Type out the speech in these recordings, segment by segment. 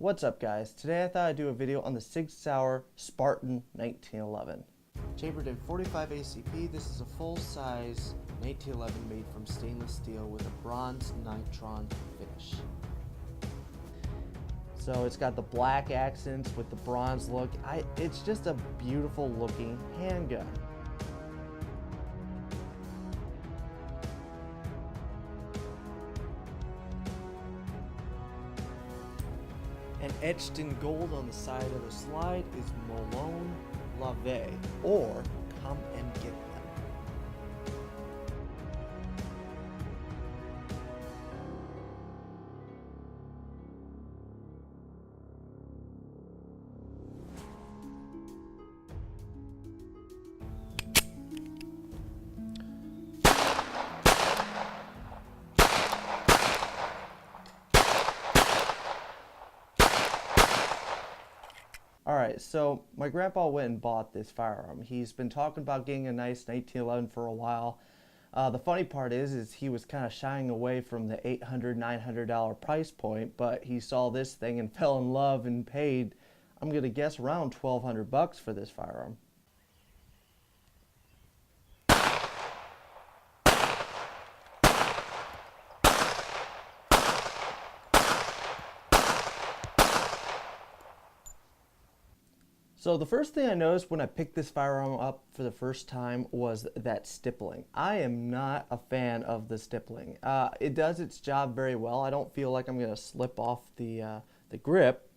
What's up guys? Today I thought I'd do a video on the Sig Sauer Spartan 1911. Chambered in 45 ACP, this is a full-size 1911 made from stainless steel with a bronze nitron finish. So it's got the black accents with the bronze look. It's just a beautiful looking handgun. And etched in gold on the side of the slide is Malone Lave, or come and get them. Alright, so my grandpa went and bought this firearm. He's been talking about getting a nice 1911 for a while. The funny part is he was kind of shying away from the $800, $900 price point, but he saw this thing and fell in love and paid, I'm going to guess, around $1,200 for this firearm. So the first thing I noticed when I picked this firearm up for the first time was that stippling. I am not a fan of the stippling. It does its job very well. I don't feel like I'm going to slip off the grip,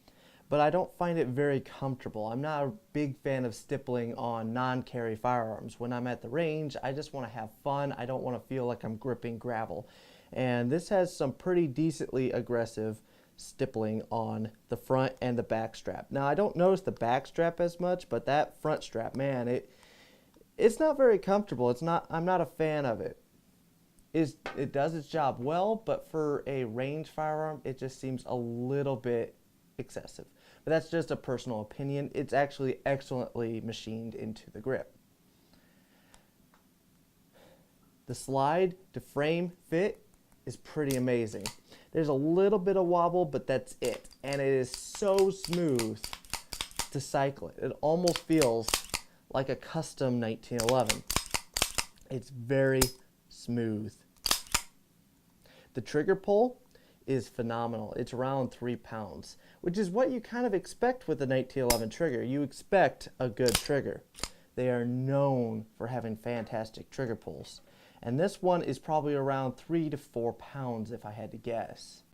but I don't find it very comfortable. I'm not a big fan of stippling on non-carry firearms. When I'm at the range, I just want to have fun. I don't want to feel like I'm gripping gravel. And this has some pretty decently aggressive stippling on the front and the back strap. Now I don't notice the back strap as much, but that front strap, man, it's not very comfortable. I'm not a fan of it. It does its job well, but for a range firearm, it just seems a little bit excessive. But that's just a personal opinion. It's actually excellently machined into the grip. The slide to frame fit is pretty amazing. There's a little bit of wobble, but that's it. And it is so smooth to cycle it. It almost feels like a custom 1911. It's very smooth. The trigger pull is phenomenal. It's around 3 pounds, which is what you kind of expect with a 1911 trigger. You expect a good trigger. They are known for having fantastic trigger pulls. And this one is probably around 3 to 4 pounds if I had to guess.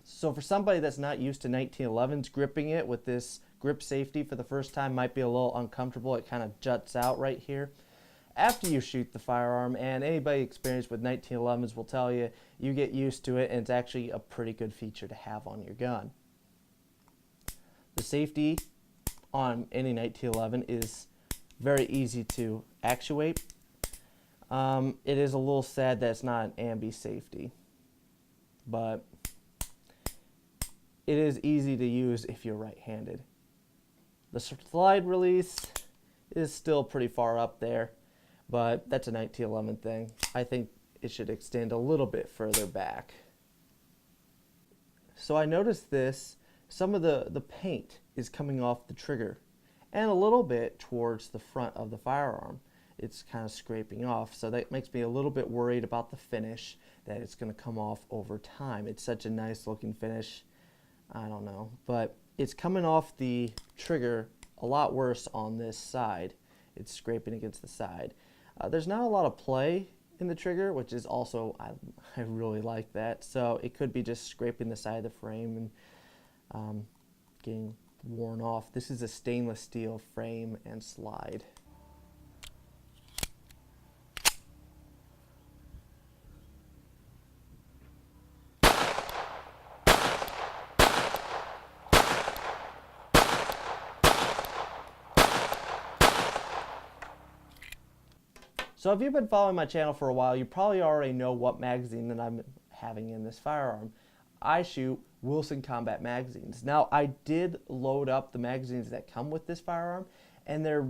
So for somebody that's not used to 1911s, gripping it with this grip safety for the first time might be a little uncomfortable. It kind of juts out right here. After you shoot the firearm, and anybody experienced with 1911s will tell you, you get used to it, and it's actually a pretty good feature to have on your gun. The safety on any 1911 is very easy to actuate. It is a little sad that it's not an ambi safety, but it is easy to use if you're right-handed. The slide release is still pretty far up there, but that's a 1911 thing. I think it should extend a little bit further back. So I noticed some of the paint is coming off the trigger and a little bit towards the front of the firearm. It's kind of scraping off, so that makes me a little bit worried about the finish, that it's going to come off over time. It's such a nice looking finish. I don't know, but it's coming off the trigger a lot worse on this side. It's scraping against the side. There's not a lot of play in the trigger, which is also, I really like that. So it could be just scraping the side of the frame and getting worn off. This is a stainless steel frame and slide. So if you've been following my channel for a while, you probably already know what magazine that I'm having in this firearm. I shoot Wilson Combat magazines. Now, I did load up the magazines that come with this firearm, and they're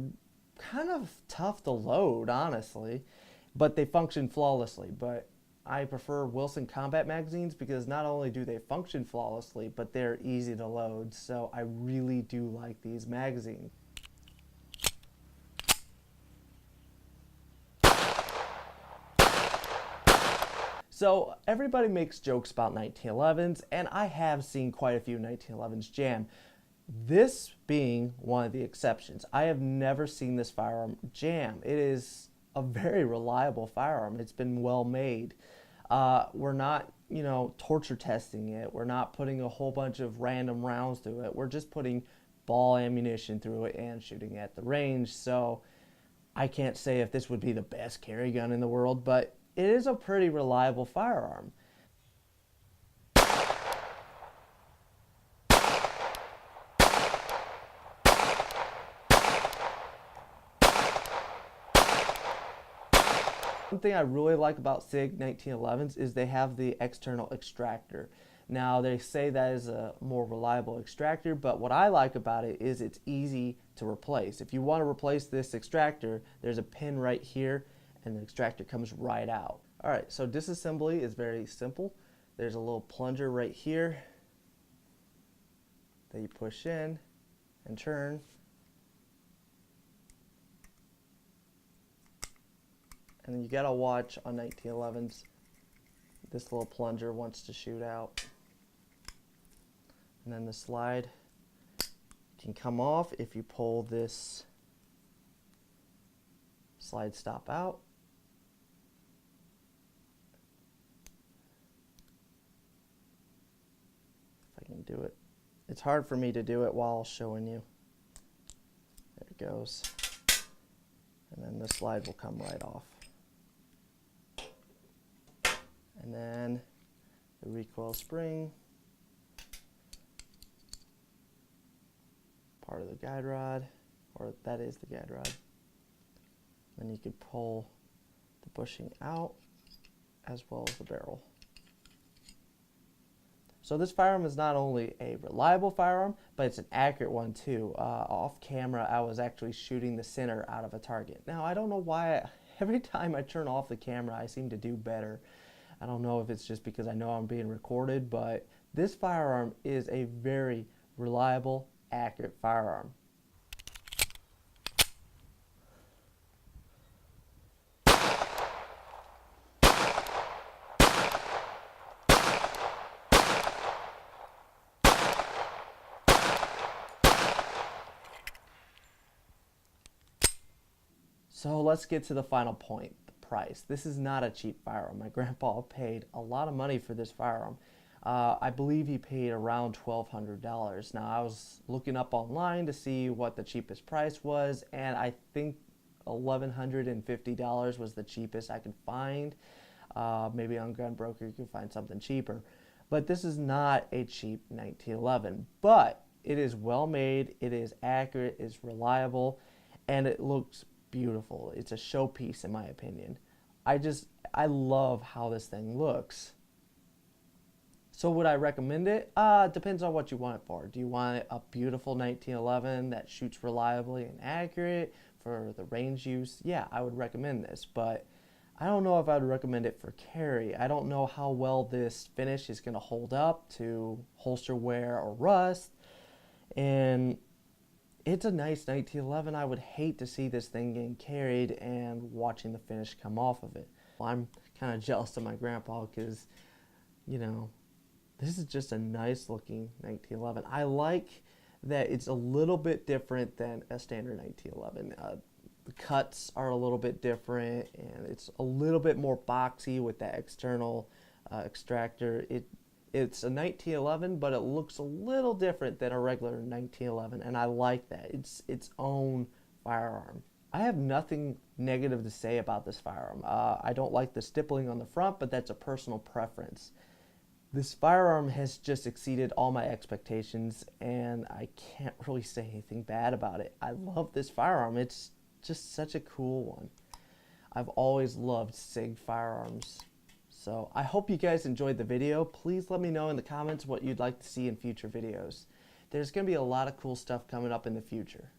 kind of tough to load, honestly, but they function flawlessly. But I prefer Wilson Combat magazines because not only do they function flawlessly, but they're easy to load. So I really do like these magazines. So everybody makes jokes about 1911s, and I have seen quite a few 1911s jam. This being one of the exceptions. I have never seen this firearm jam. It is a very reliable firearm. It's been well made. We're not, torture testing it. We're not putting a whole bunch of random rounds through it. We're just putting ball ammunition through it and shooting at the range. So I can't say if this would be the best carry gun in the world, but it is a pretty reliable firearm. One thing I really like about Sig 1911s is they have the external extractor. Now they say that is a more reliable extractor, but what I like about it is it's easy to replace. If you want to replace this extractor, there's a pin right here and the extractor comes right out. Alright, so disassembly is very simple. There's a little plunger right here that you push in and turn. And then you gotta watch on 1911s, this little plunger wants to shoot out. And then the slide can come off if you pull this slide stop out. If I can do it. It's hard for me to do it while showing you. There it goes. And then the slide will come right off. And then the recoil spring, part of the guide rod, or that is the guide rod. Then you can pull the bushing out as well as the barrel. So this firearm is not only a reliable firearm, but it's an accurate one too. Off camera, I was actually shooting the center out of a target. Now, I don't know why every time I turn off the camera, I seem to do better. I don't know if it's just because I know I'm being recorded, but this firearm is a very reliable, accurate firearm. So let's get to the final point, the price. This is not a cheap firearm. My grandpa paid a lot of money for this firearm. I believe he paid around $1,200. Now, I was looking up online to see what the cheapest price was, and I think $1,150 was the cheapest I could find. Maybe on GunBroker you can find something cheaper. But this is not a cheap 1911, but it is well made, it is accurate, it's reliable, and it looks beautiful. It's a showpiece in my opinion. I love how this thing looks. So would I recommend it? Depends on what you want it for. Do you want a beautiful 1911 that shoots reliably and accurate for the range use? Yeah, I would recommend this, but I don't know if I would recommend it for carry. I don't know how well this finish is going to hold up to holster wear or rust, and it's a nice 1911. I would hate to see this thing getting carried and watching the finish come off of it. Well, I'm kind of jealous of my grandpa because, this is just a nice looking 1911. I like that it's a little bit different than a standard 1911. The cuts are a little bit different, and it's a little bit more boxy with that external extractor. It's a 1911, but it looks a little different than a regular 1911, and I like that. It's its own firearm. I have nothing negative to say about this firearm. I don't like the stippling on the front, but that's a personal preference. This firearm has just exceeded all my expectations, and I can't really say anything bad about it. I love this firearm. It's just such a cool one. I've always loved Sig firearms. So I hope you guys enjoyed the video. Please let me know in the comments what you'd like to see in future videos. There's going to be a lot of cool stuff coming up in the future.